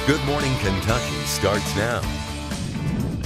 Good Morning Kentucky starts now.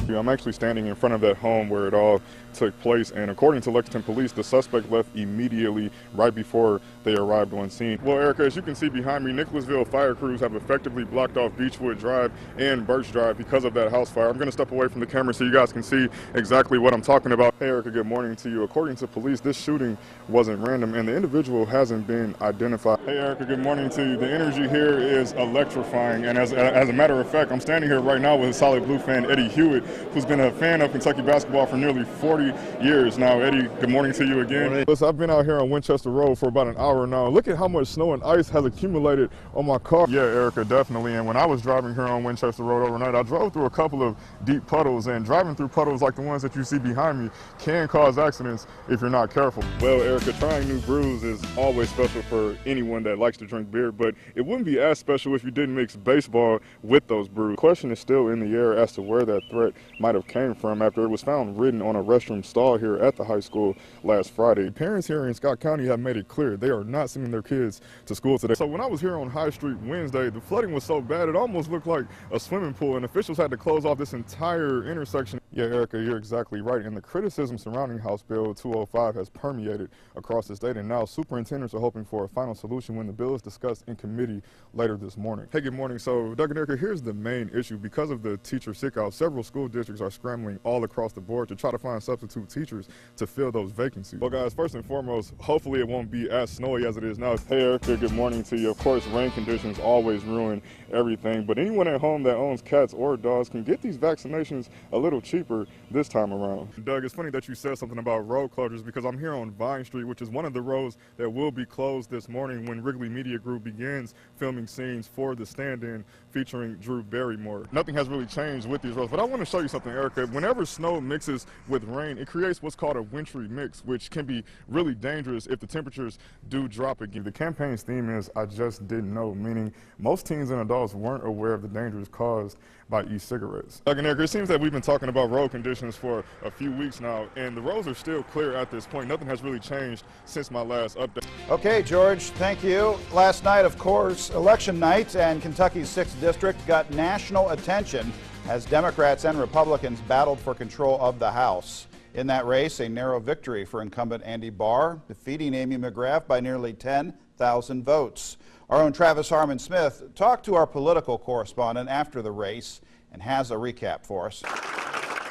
I'm actually standing in front of that home where it all took place, and according to Lexington police, the suspect left immediately right before they arrived on scene. Well, Erica, as you can see behind me, Nicholasville fire crews have effectively blocked off Beechwood Drive and Birch Drive because of that house fire. I'm going to step away from the camera so you guys can see exactly what I'm talking about. Hey, Erica, good morning to you. According to police, this shooting wasn't random, and the individual hasn't been identified. Hey, Erica, good morning to you. The energy here is electrifying, and as a matter of fact, I'm standing here right now with a Solid Blue fan, Eddie Hewitt, who's been a fan of Kentucky basketball for nearly 40 years now. Eddie, good morning to you again. Listen, I've been out here on Winchester Road for about an hour now. Look at how much snow and ice has accumulated on my car. Yeah, Erica, definitely. And when I was driving here on Winchester Road overnight, I drove through a couple of deep puddles, and driving through puddles like the ones that you see behind me can cause accidents if you're not careful. Well, Erica, trying new brews is always special for anyone that likes to drink beer, but it wouldn't be as special if you didn't mix baseball with those brews. The question is still in the air as to where that threat might have came from after it was found written on a restroom stall here at the high school last Friday. Parents here in Scott County have made it clear they are not sending their kids to school today. So when I was here on High Street Wednesday, the flooding was so bad it almost looked like a swimming pool, and officials had to close off this entire intersection. Yeah, Erica, you're exactly right. And the criticism surrounding House Bill 205 has permeated across the state, and now superintendents are hoping for a final solution when the bill is discussed in committee later this morning. Hey, good morning. So, Doug and Erica, here's the main issue. Because of the teacher sick-out, several school districts are scrambling all across the board to try to find substitute teachers to fill those vacancies. Well, guys, first and foremost, hopefully it won't be as snowy as it is now. Hey, Erica, good morning to you. Of course, rain conditions always ruin everything, but anyone at home that owns cats or dogs can get these vaccinations a little cheaper this time around. Doug, it's funny that you said something about road closures, because I'm here on Vine Street, which is one of the roads that will be closed this morning when Wrigley Media Group begins filming scenes for the stand-in featuring Drew Barrymore. Nothing has really changed with these roads, but I want to show you something, Erica. Whenever snow mixes with rain, it creates what's called a wintry mix, which can be really dangerous if the temperatures do drop again. The campaign's theme is "I just didn't know," meaning most teens and adults weren't aware of the dangers caused by e-cigarettes. Doug and Erica, it seems that we've been talking about road conditions for a few weeks now, and the roads are still clear at this point. Nothing has really changed since my last update. Okay, George, thank you. Last night, of course, election night, and Kentucky's 6th district got national attention as Democrats and Republicans battled for control of the House. In that race, a narrow victory for incumbent Andy Barr, defeating Amy McGrath by nearly 10,000 votes. Our own Travis Harmon-Smith talked to our political correspondent after the race and has a recap for us.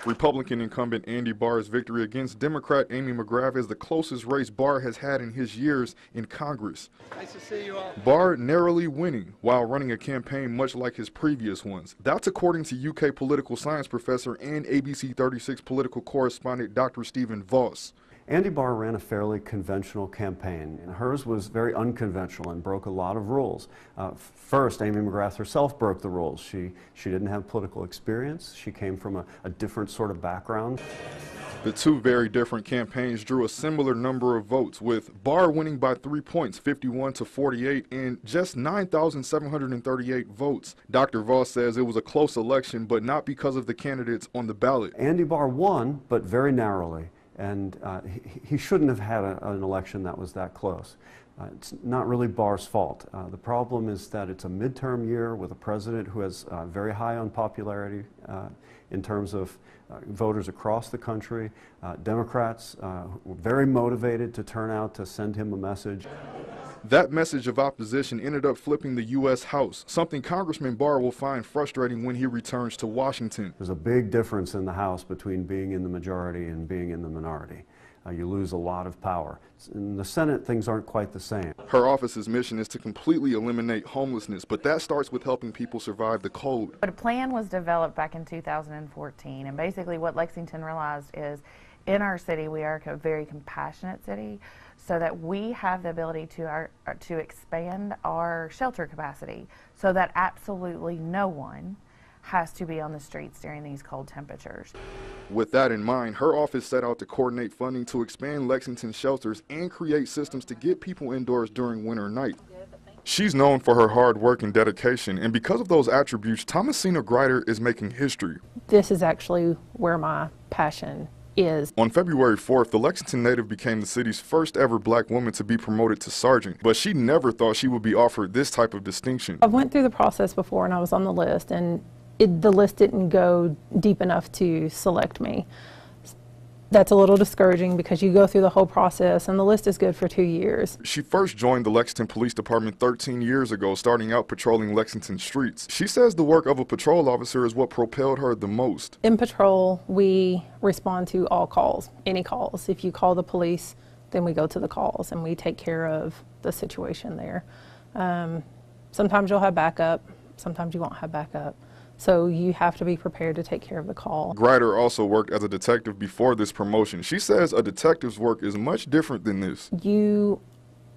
Republican incumbent Andy Barr's victory against Democrat Amy McGrath is the closest race Barr has had in his years in Congress. Nice to see you all. Barr narrowly winning while running a campaign much like his previous ones. That's according to UK political science professor and ABC 36 political correspondent Dr. Stephen Voss. Andy Barr ran a fairly conventional campaign, and hers was very unconventional and broke a lot of rules. First, Amy McGrath herself broke the rules. She didn't have political experience. She came from a different sort of background. The two very different campaigns drew a similar number of votes, with Barr winning by 3 points, 51 to 48, and just 9,738 votes. Dr. Voss says it was a close election, but not because of the candidates on the ballot. Andy Barr won, but very narrowly. And he shouldn't have had an election that was that close. It's not really Barr's fault. The problem is that it's a midterm year with a president who has very high unpopularity in terms of voters across the country. Democrats were very motivated to turn out to send him a message. That message of opposition ended up flipping the U.S. House, something Congressman Barr will find frustrating when he returns to Washington. There's a big difference in the House between being in the majority and being in the minority. You lose a lot of power. In the Senate, things aren't quite the same. Her office's mission is to completely eliminate homelessness, but that starts with helping people survive the cold. But a plan was developed back in 2014, and basically what Lexington realized is in our city we are a very compassionate city, so that we have the ability to expand our shelter capacity so that absolutely no one has to be on the streets during these cold temperatures. With that in mind, her office set out to coordinate funding to expand Lexington shelters and create systems to get people indoors during winter night. She's known for her hard work and dedication, and because of those attributes, Thomasina Grider is making history. This is actually where my passion is. On February 4th, the Lexington native became the city's first ever black woman to be promoted to sergeant, but she never thought she would be offered this type of distinction. I went through the process before and I was on the list, and the list didn't go deep enough to select me. That's a little discouraging because you go through the whole process and the list is good for 2 years. She first joined the Lexington Police Department 13 years ago, starting out patrolling Lexington streets. She says the work of a patrol officer is what propelled her the most. In patrol, we respond to all calls, any calls. If you call the police, then we go to the calls and we take care of the situation there. Sometimes you'll have backup, sometimes you won't have backup. So you have to be prepared to take care of the call. Grider also worked as a detective before this promotion. She says a detective's work is much different than this. You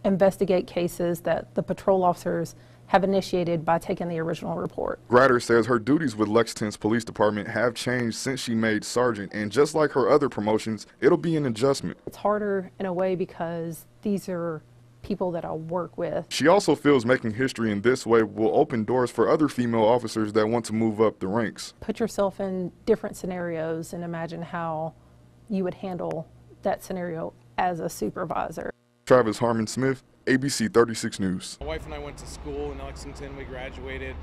investigate cases that the patrol officers have initiated by taking the original report. Grider says her duties with Lexington's police department have changed since she made sergeant, and just like her other promotions, it'll be an adjustment. It's harder in a way because these are people that I work with. She also feels making history in this way will open doors for other female officers that want to move up the ranks. Put yourself in different scenarios and imagine how you would handle that scenario as a supervisor. Travis Harmon-Smith, ABC 36 News. My wife and I went to school in Lexington. We graduated.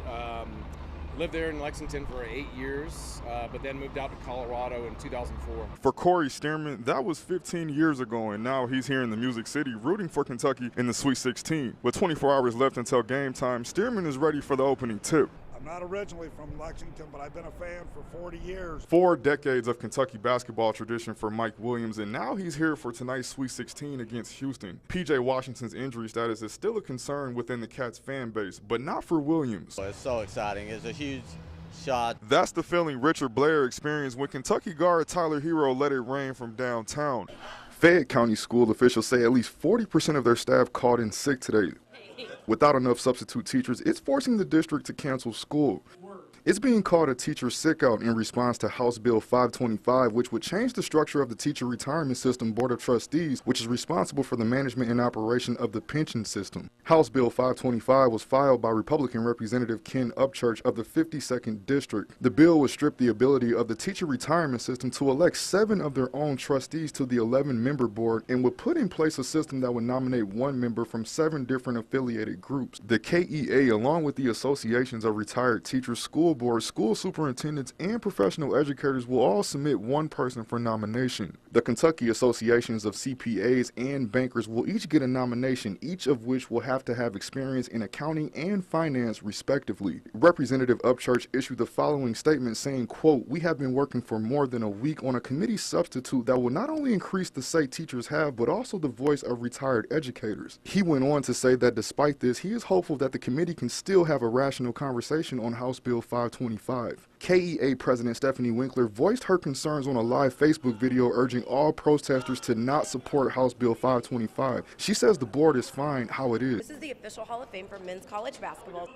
Lived there in Lexington for 8 years, but then moved out to Colorado in 2004. For Corey Stearman, that was 15 years ago, and now he's here in the Music City rooting for Kentucky in the Sweet 16. With 24 hours left until game time, Stearman is ready for the opening tip. I'm not originally from Lexington, but I've been a fan for 40 years. 4 decades of Kentucky basketball tradition for Mike Williams, and now he's here for tonight's Sweet 16 against Houston. P.J. Washington's injury status is still a concern within the Cats fan base, but not for Williams. It's so exciting. It's a huge shot. That's the feeling Richard Blair experienced when Kentucky guard Tyler Hero let it rain from downtown. Fayette County school officials say at least 40% of their staff called in sick today. Without enough substitute teachers, it's forcing the district to cancel school. It's being called a teacher sick out in response to House Bill 525, which would change the structure of the Teacher Retirement System Board of Trustees, which is responsible for the management and operation of the pension system. House Bill 525 was filed by Republican Representative Ken Upchurch of the 52nd District. The bill would strip the ability of the Teacher Retirement System to elect 7 of their own trustees to the 11-member board and would put in place a system that would nominate 1 member from 7 different affiliated groups. The KEA, along with the associations of retired teachers, school boards, school superintendents, and professional educators will all submit 1 person for nomination. The Kentucky Associations of CPAs and bankers will each get a nomination, each of which will have to have experience in accounting and finance, respectively. Representative Upchurch issued the following statement saying, quote, "We have been working for more than a week on a committee substitute that will not only increase the say teachers have, but also the voice of retired educators." He went on to say that despite this, he is hopeful that the committee can still have a rational conversation on House Bill 525. KEA President Stephanie Winkler voiced her concerns on a live Facebook video urging all protesters to not support House Bill 525. She says the board is fine how it is. This is the official Hall of Fame for men's college basketball.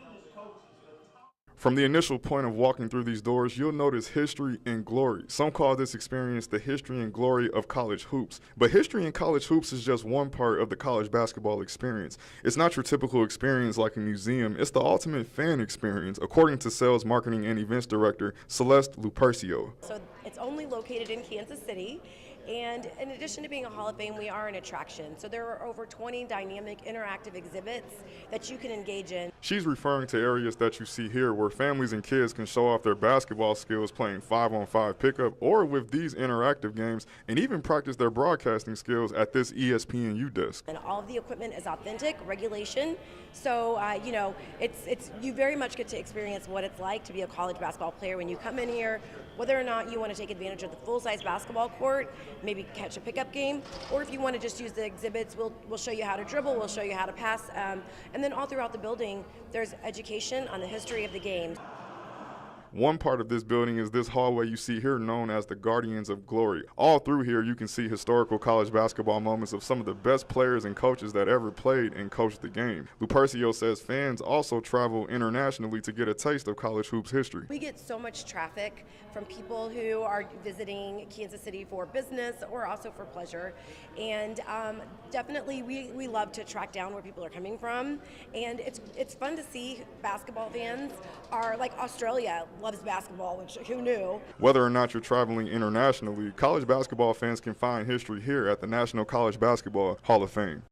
From the initial point of walking through these doors, you'll notice history and glory. Some call this experience the history and glory of college hoops. But history in college hoops is just one part of the college basketball experience. It's not your typical experience like a museum. It's the ultimate fan experience, according to Sales, Marketing, and Events Director Celeste Lupercio. So it's only located in Kansas City. And in addition to being a Hall of Fame, we are an attraction. So there are over 20 dynamic, interactive exhibits that you can engage in. She's referring to areas that you see here where families and kids can show off their basketball skills playing 5-on-5 pickup or with these interactive games, and even practice their broadcasting skills at this ESPNU desk. And all of the equipment is authentic, regulation. So, you very much get to experience what it's like to be a college basketball player when you come in here, whether or not you want to take advantage of the full-size basketball court, maybe catch a pickup game, or if you want to just use the exhibits, we'll show you how to dribble, we'll show you how to pass, and then all throughout the building, there's education on the history of the game. One part of this building is this hallway you see here known as the Guardians of Glory. All through here you can see historical college basketball moments of some of the best players and coaches that ever played and coached the game. Lupercio says fans also travel internationally to get a taste of college hoops history. We get so much traffic from people who are visiting Kansas City for business or also for pleasure. And definitely we love to track down where people are coming from. And it's fun to see basketball fans are like Australia loves basketball, which who knew? Whether or not you're traveling internationally, college basketball fans can find history here at the National College Basketball Hall of Fame.